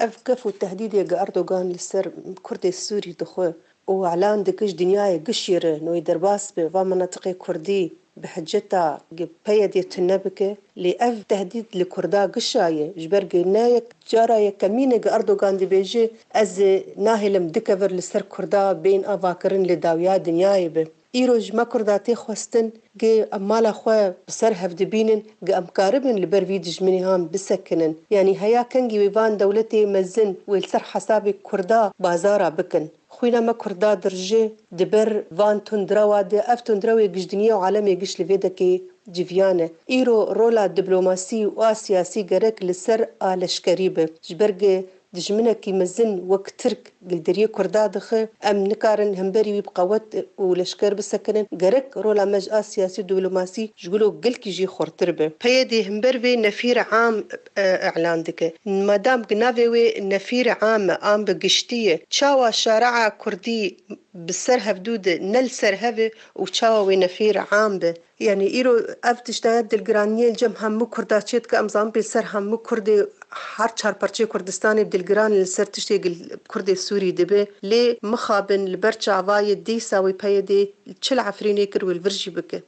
اف كفو التهديد يا أردوغان لسر كردي السوري دخو وإعلان دكش دنياي قشير نو يدرباس بمناطق كردي بحجتها بيد يتنبكة لأف تهديد لكردا قشاية جبرق نايك جارا كمينة أردوغان دي بيجي أز ناهلم دكفر لسر كردا بين أفاكرن لداويا دنياي به إيروج ما كرداتي خوستن جي أمالا خوا بسر هفدبينن جي أمكاربن لبرفيدج منهم بسكنن يعني هيا كنجي ويفان دولتي مزن ويلسر حسابي كردا بازارا بكن خوينا ما كردا درجة دبر فان تندروا دي أف تندروا جدنيا وعالمي جش لفيدكي جيفيانة إيرو رولا دبلوماسي وسياسي جرك لسر آلشكريبة جبرجي دجمنا كي مزن وقترك قلدريه كردا دخه ام نكارن همبري بقوت ولشكر بسكنن جرك رولا مج سياسي دبلوماسي جقولوا قل كي جي خورتربه فيدي همبربي نفير عام اعلان دك مادام جنافي نفير عام ام بقشتيه تشاوا شارع كردي بالسر هفدود نل سر هفي وتشاوا نفير عام به يعني إيرو أفتش تهد الجرانية جم هم كرداتشيت كأمزام بالسر هم كردي هر پرچه کردستانی بدلگران لسر تشتی کردی سوری دبه لی مخابن لبرچ عوای دی ساوی پیدی چل عفرینی کر والورجی بکه